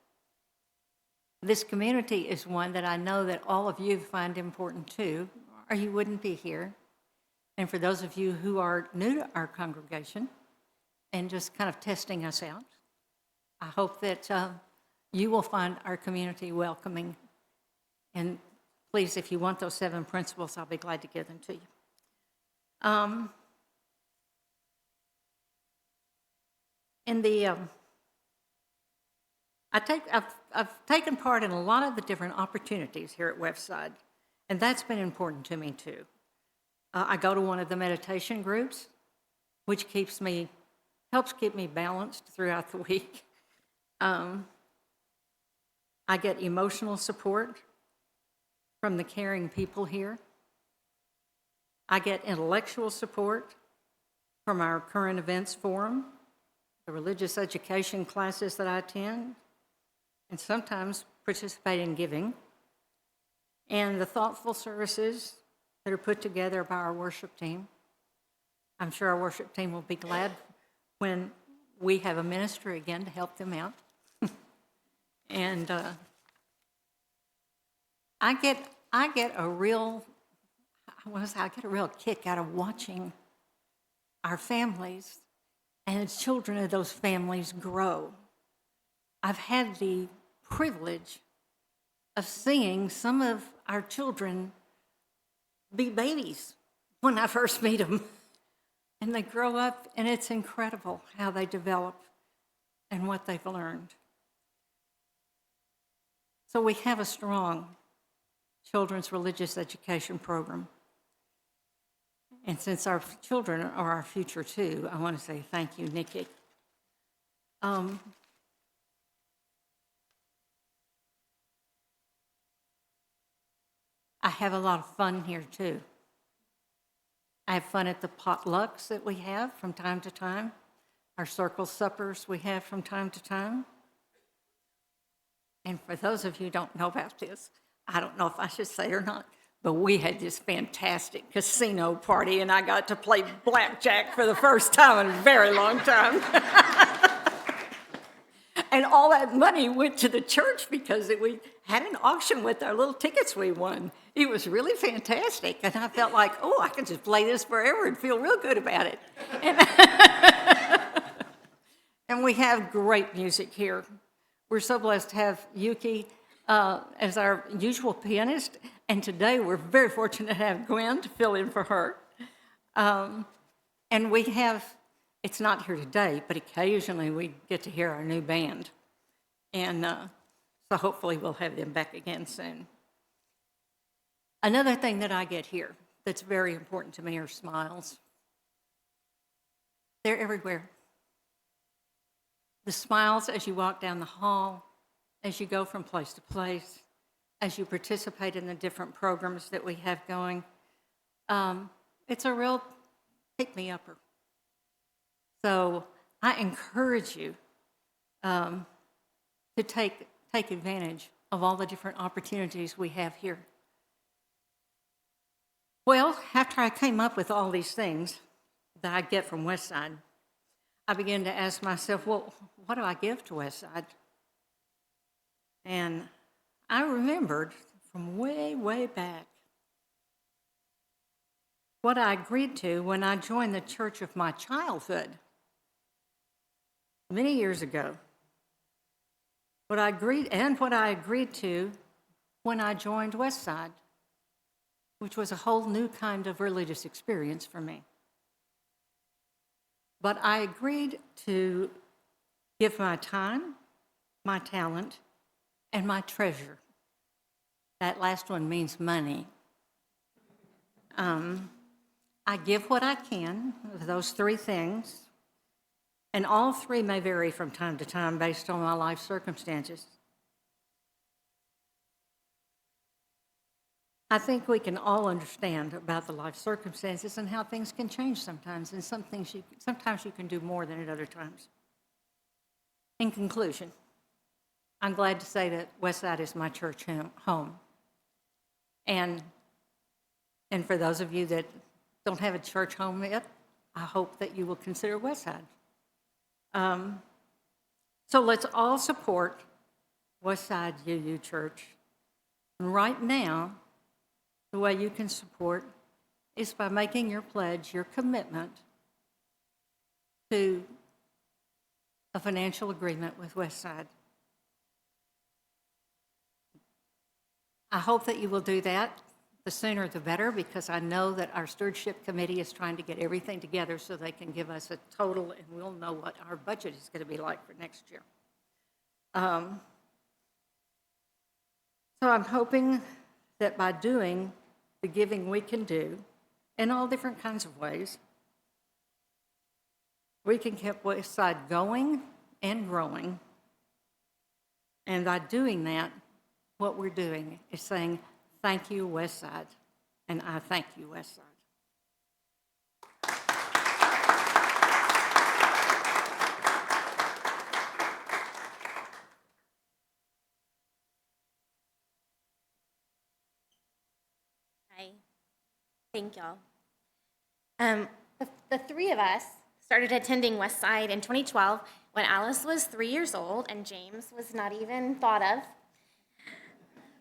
this community is one that I know that all of you find important too, or you wouldn't be here. And for those of you who are new to our congregation and just kind of testing us out, I hope that you will find our community welcoming. And please, if you want those 7 principles, I'll be glad to give them to you. I've taken part in a lot of the different opportunities here at Westside, and that's been important to me too. I go to one of the meditation groups, which helps keep me balanced throughout the week. I get emotional support from the caring people here. I get intellectual support from our current events forum, the religious education classes that I attend, and sometimes participate in giving, and the thoughtful services that are put together by our worship team. I'm sure our worship team will be glad when we have a minister again to help them out. And I get a real kick out of watching our families and the children of those families grow. I've had the privilege of seeing some of our children be babies when I first meet them. And they grow up, and it's incredible how they develop and what they've learned. So we have a strong children's religious education program. And since our children are our future too, I want to say thank you, Nikki. I have a lot of fun here too. I have fun at the potlucks that we have from time to time, our circle suppers we have from time to time. And for those of you who don't know about this, I don't know if I should say it or not, but we had this fantastic casino party, and I got to play blackjack for the first time in a very long time. And all that money went to the church because we had an auction with our little tickets we won. It was really fantastic, and I felt like, oh, I can just play this forever and feel real good about it. And we have great music here. We're so blessed to have Yuki as our usual pianist, and today we're very fortunate to have Gwen to fill in for her. And we have, it's not here today, but occasionally we get to hear our new band. And so hopefully we'll have them back again soon. Another thing that I get here that's very important to me are smiles. They're everywhere. The smiles as you walk down the hall, as you go from place to place, as you participate in the different programs that we have going. It's a real pick-me-upper. So I encourage you to take advantage of all the different opportunities we have here. Well, after I came up with all these things that I get from Westside, I began to ask myself, well, what do I give to Westside? And I remembered from way, way back what I agreed to when I joined the church of my childhood many years ago. What I agreed to when I joined Westside, which was a whole new kind of religious experience for me. But I agreed to give my time, my talent, and my treasure. That last one means money. I give what I can of those three things, and all three may vary from time to time based on my life circumstances. I think we can all understand about the life circumstances and how things can change sometimes, and sometimes you can do more than at other times. In conclusion, I'm glad to say that Westside is my church home. And for those of you that don't have a church home yet, I hope that you will consider Westside. So let's all support Westside UU Church. And right now, the way you can support is by making your pledge, your commitment to a financial agreement with Westside. I hope that you will do that. The sooner the better, because I know that our stewardship committee is trying to get everything together so they can give us a total, and we'll know what our budget is going to be like for next year. So I'm hoping that by doing the giving we can do in all different kinds of ways, we can keep Westside going and growing. And by doing that, what we're doing is saying, thank you, Westside, and I thank you, Westside. Hi. Thank y'all. The three of us started attending Westside in 2012 when Alice was 3 years old and James was not even thought of.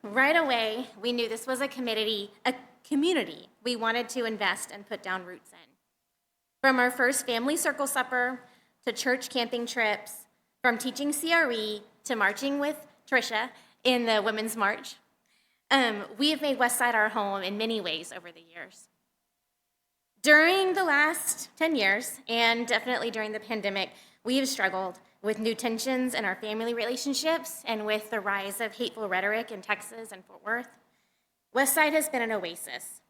Right away, we knew this was a community we wanted to invest and put down roots in. From our first family circle supper to church camping trips, from teaching CRE to marching with Tricia in the Women's March, we have made Westside our home in many ways over the years. During the last 10 years, and definitely during the pandemic, we have struggled with new tensions in our family relationships and with the rise of hateful rhetoric in Texas and Fort Worth. Westside has been an oasis.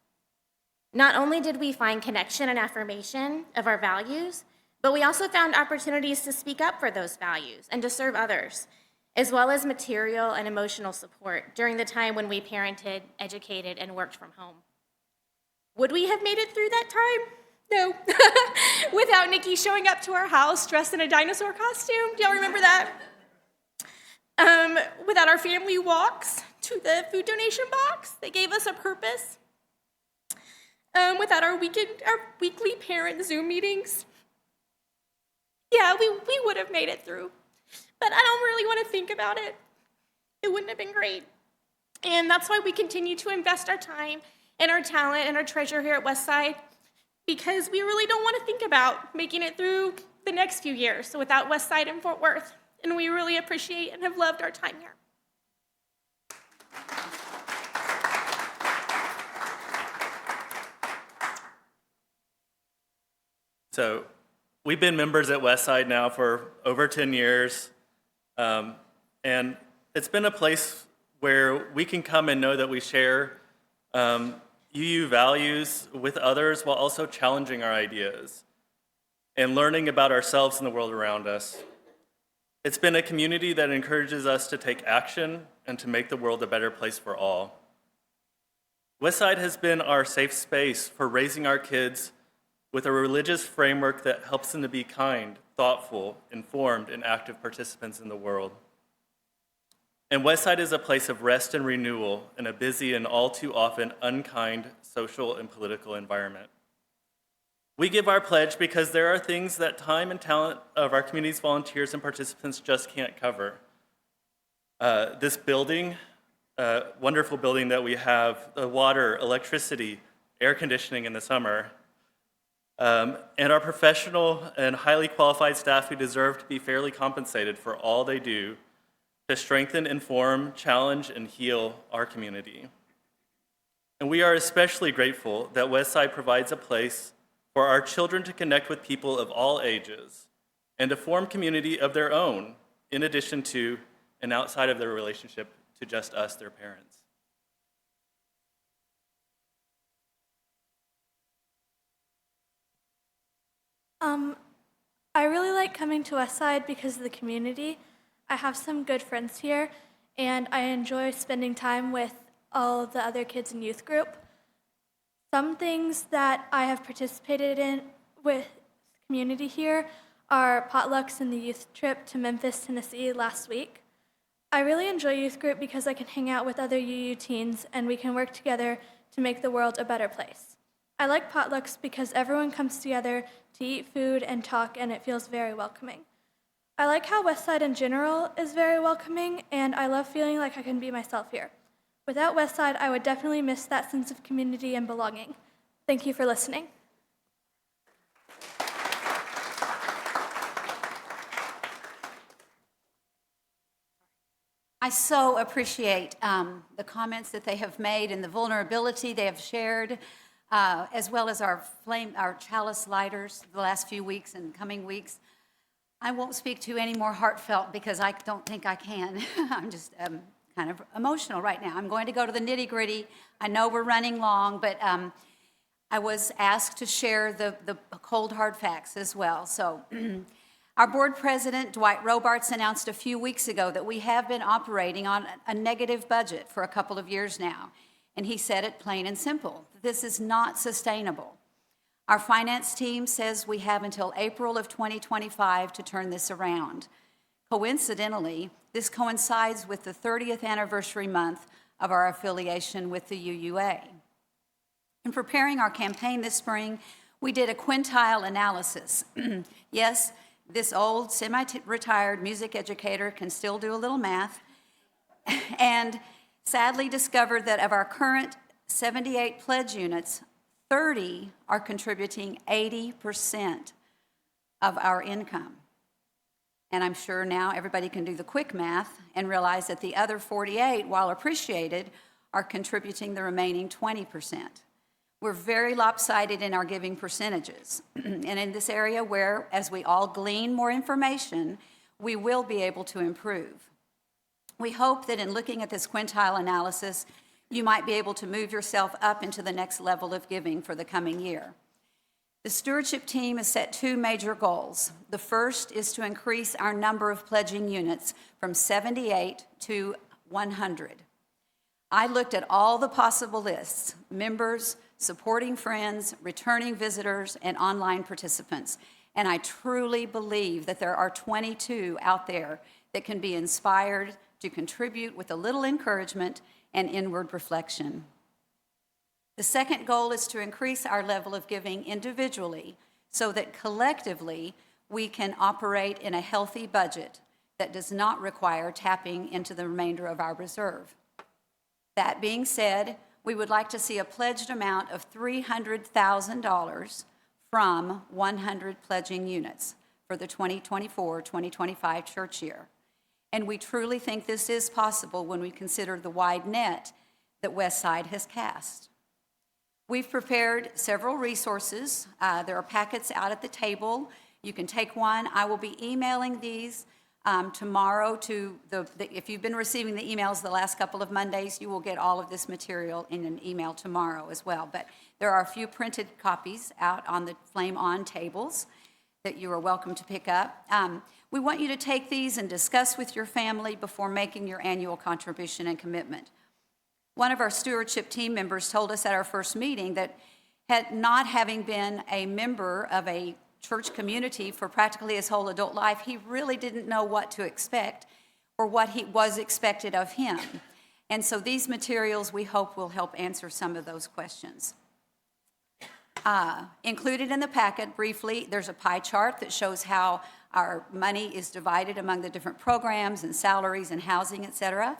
Not only did we find connection and affirmation of our values, but we also found opportunities to speak up for those values and to serve others, as well as material and emotional support during the time when we parented, educated, and worked from home. Would we have made it through that time? No. Without Nikki showing up to our house dressed in a dinosaur costume. Do y'all remember that? Without our family walks to the food donation box that gave us a purpose. Without our weekly parent Zoom meetings. Yeah, we would have made it through. But I don't really want to think about it. It wouldn't have been great. And that's why we continue to invest our time and our talent and our treasure here at Westside, because we really don't want to think about making it through the next few years without Westside and Fort Worth. And we really appreciate and have loved our time here. So we've been members at Westside now for over 10 years. And it's been a place where we can come and know that we share UU values with others while also challenging our ideas and learning about ourselves and the world around us. It's been a community that encourages us to take action and to make the world a better place for all. Westside has been our safe space for raising our kids with a religious framework that helps them to be kind, thoughtful, informed, and active participants in the world. And Westside is a place of rest and renewal in a busy and all too often unkind social and political environment. We give our pledge because there are things that time and talent of our community's volunteers and participants just can't cover. This building, wonderful building that we have, the water, electricity, air conditioning in the summer, and our professional and highly qualified staff who deserve to be fairly compensated for all they do to strengthen, inform, challenge, and heal our community. And we are especially grateful that Westside provides a place for our children to connect with people of all ages and to form community of their own, in addition to and outside of their relationship to just us, their parents. I really like coming to Westside because of the community. I have some good friends here, and I enjoy spending time with all of the other kids in youth group. Some things that I have participated in with community here are potlucks and the youth trip to Memphis, Tennessee last week. I really enjoy youth group because I can hang out with other UU teens and we can work together to make the world a better place. I like potlucks because everyone comes together to eat food and talk, and it feels very welcoming. I like how Westside in general is very welcoming, and I love feeling like I can be myself here. Without Westside, I would definitely miss that sense of community and belonging. Thank you for listening. I so appreciate the comments that they have made and the vulnerability they have shared, as well as our chalice lighters the last few weeks and coming weeks. I won't speak to any more heartfelt because I don't think I can. I'm just kind of emotional right now. I'm going to go to the nitty-gritty. I know we're running long, but I was asked to share the cold hard facts as well. So our board president, Dwight Robarts, announced a few weeks ago that we have been operating on a negative budget for a couple of years now. And he said it plain and simple. This is not sustainable. Our finance team says we have until April of 2025 to turn this around. Coincidentally, this coincides with the 30th anniversary month of our affiliation with the UUA. In preparing our campaign this spring, we did a quintile analysis. Yes, this old, semi-retired music educator can still do a little math, and sadly discovered that of our current 78 pledge units, 30 are contributing 80% of our income. And I'm sure now everybody can do the quick math and realize that the other 48, while appreciated, are contributing the remaining 20%. We're very lopsided in our giving percentages. And in this area where, as we all glean more information, we will be able to improve. We hope that in looking at this quintile analysis, you might be able to move yourself up into the next level of giving for the coming year. The stewardship team has set two major goals. The first is to increase our number of pledging units from 78 to 100. I looked at all the possible lists: members, supporting friends, returning visitors, and online participants. And I truly believe that there are 22 out there that can be inspired to contribute with a little encouragement and inward reflection. The second goal is to increase our level of giving individually so that collectively we can operate in a healthy budget that does not require tapping into the remainder of our reserve. That being said, we would like to see a pledged amount of $300,000 from 100 pledging units for the 2024-2025 church year. And we truly think this is possible when we consider the wide net that Westside has cast. We've prepared several resources. There are packets out at the table. You can take one. I will be emailing these tomorrow if you've been receiving the emails the last couple of Mondays, you will get all of this material in an email tomorrow as well. But there are a few printed copies out on the Flame On tables that you are welcome to pick up. We want you to take these and discuss with your family before making your annual contribution and commitment. One of our stewardship team members told us at our first meeting that not having been a member of a church community for practically his whole adult life, he really didn't know what to expect or what was expected of him. And so these materials, we hope, will help answer some of those questions. Included in the packet, briefly, there's a pie chart that shows how our money is divided among the different programs and salaries and housing, et cetera.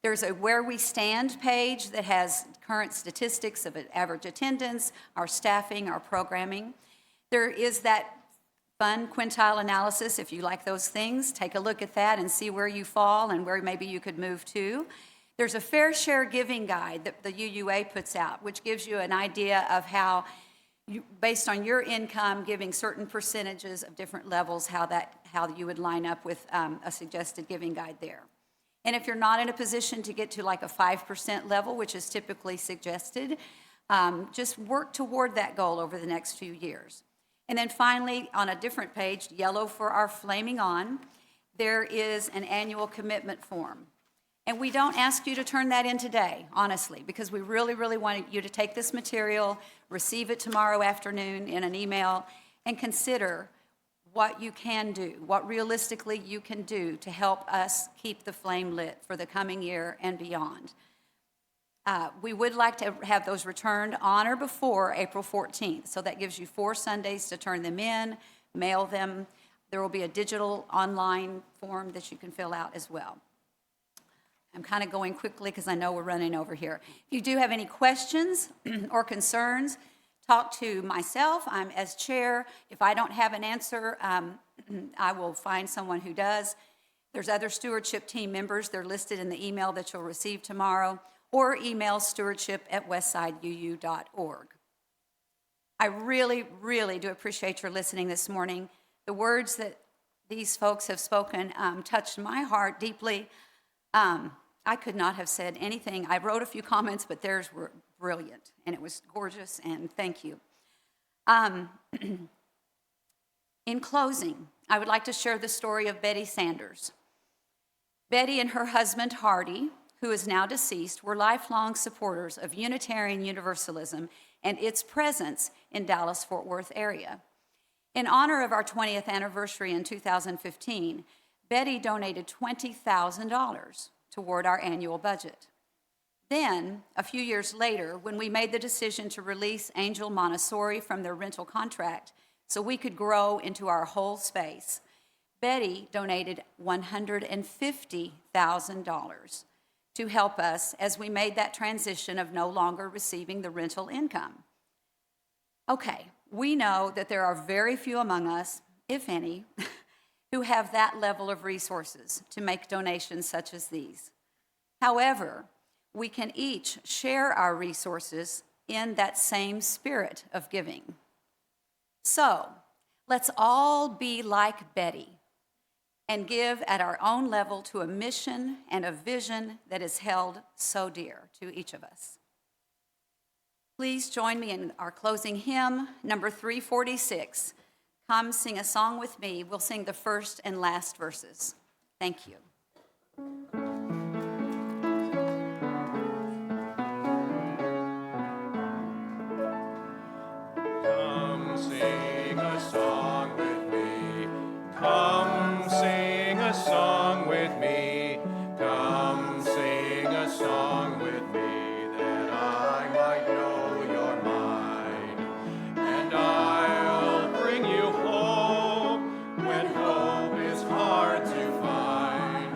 There's a Where We Stand page that has current statistics of average attendance, our staffing, our programming. There is that fun quintile analysis. If you like those things, take a look at that and see where you fall and where maybe you could move to. There's a fair share giving guide that the UUA puts out, which gives you an idea of how, based on your income, giving certain percentages of different levels, how you would line up with a suggested giving guide there. And if you're not in a position to get to like a 5% level, which is typically suggested, just work toward that goal over the next few years. And then finally, on a different page, yellow for our Flaming On, there is an annual commitment form. And we don't ask you to turn that in today, honestly, because we really, really want you to take this material, receive it tomorrow afternoon in an email, and consider what you can do, what realistically you can do to help us keep the flame lit for the coming year and beyond. We would like to have those returned on or before April 14th, so that gives you 4 Sundays to turn them in, mail them. There will be a digital online form that you can fill out as well. I'm kind of going quickly because I know we're running over here. If you do have any questions or concerns, talk to myself. I'm as chair. If I don't have an answer, I will find someone who does. There's other stewardship team members. They're listed in the email that you'll receive tomorrow, or email stewardship@westsideu.org. I really, really do appreciate your listening this morning. The words that these folks have spoken touched my heart deeply. I could not have said anything. I wrote a few comments, but theirs were brilliant, and it was gorgeous, and thank you. In closing, I would like to share the story of Betty Sanders. Betty and her husband, Hardy, who is now deceased, were lifelong supporters of Unitarian Universalism and its presence in Dallas-Fort Worth area. In honor of our 20th anniversary in 2015, Betty donated $20,000 toward our annual budget. Then, a few years later, when we made the decision to release Angel Montessori from their rental contract so we could grow into our whole space, Betty donated $150,000 to help us as we made that transition of no longer receiving the rental income. Okay, we know that there are very few among us, if any, who have that level of resources to make donations such as these. However, we can each share our resources in that same spirit of giving. So, let's all be like Betty and give at our own level to a mission and a vision that is held so dear to each of us. Please join me in our closing hymn, number 346. Come sing a song with me. We'll sing the first and last verses. Thank you. Come sing a song with me. Come sing a song with me. Come sing a song with me, that I might know your mind. And I'll bring you hope when hope is hard to find.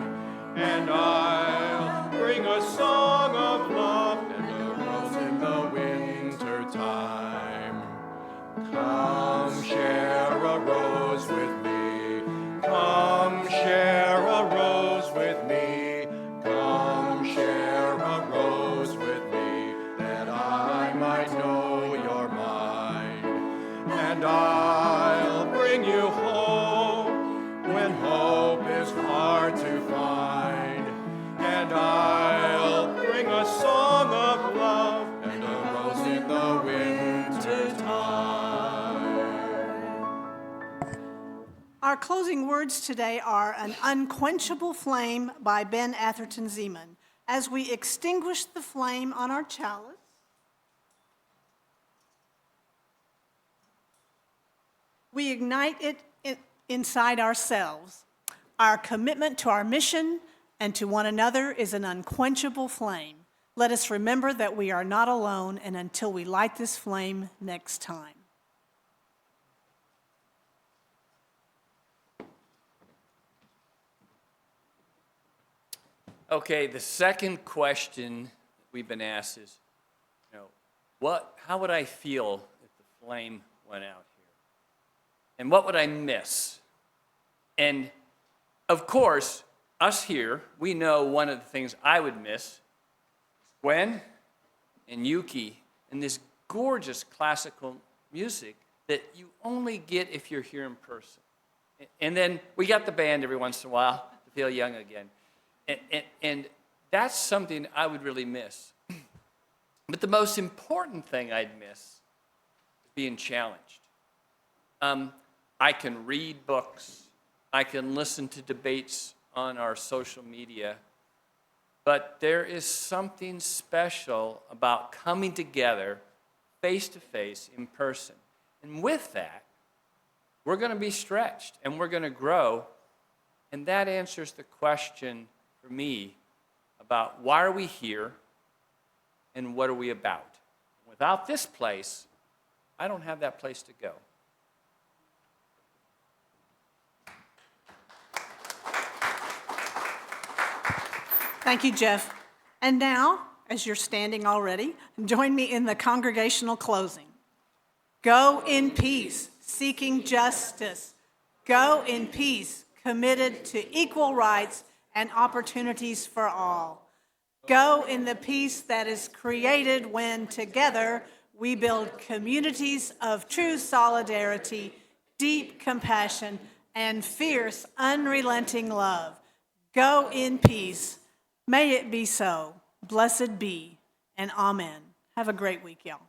And I'll bring a song of love and a rose in the winter time. Come share a rose with me. Come share a rose with me. Come share a rose with me, that I might know your mind. And I'll bring you hope when hope is hard Our closing words today are An Unquenchable Flame by Ben Atherton Zeman. As we extinguish the flame on our chalice, we ignite it inside ourselves. Our commitment to our mission and to one another is an unquenchable flame. Let us remember that we are not alone, and until we light this flame next time. Okay, the second question we've been asked is, how would I feel if the flame went out here? And what would I miss? And of course, us here, we know one of the things I would miss, Gwen and Yuki, and this gorgeous classical music that you only get if you're here in person. And then we got the band every once in a while to feel young again. And that's something I would really miss. But the most important thing I'd miss is being challenged. I can read books. I can listen to debates on our social media. But there is something special about coming together face to face in person. And with that, we're going to be stretched and we're going to grow. And that answers the question for me about why are we here and what are we about. Without this place, I don't have that place to go. Thank you, Jeff. And now, as you're standing already, join me in the congregational closing. Go in peace, seeking justice. Go in peace, committed to equal rights and opportunities for all. Go in the peace that is created when together we build communities of true solidarity, deep compassion, and fierce, unrelenting love. Go in peace. May it be so. Blessed be, and amen. Have a great week, y'all.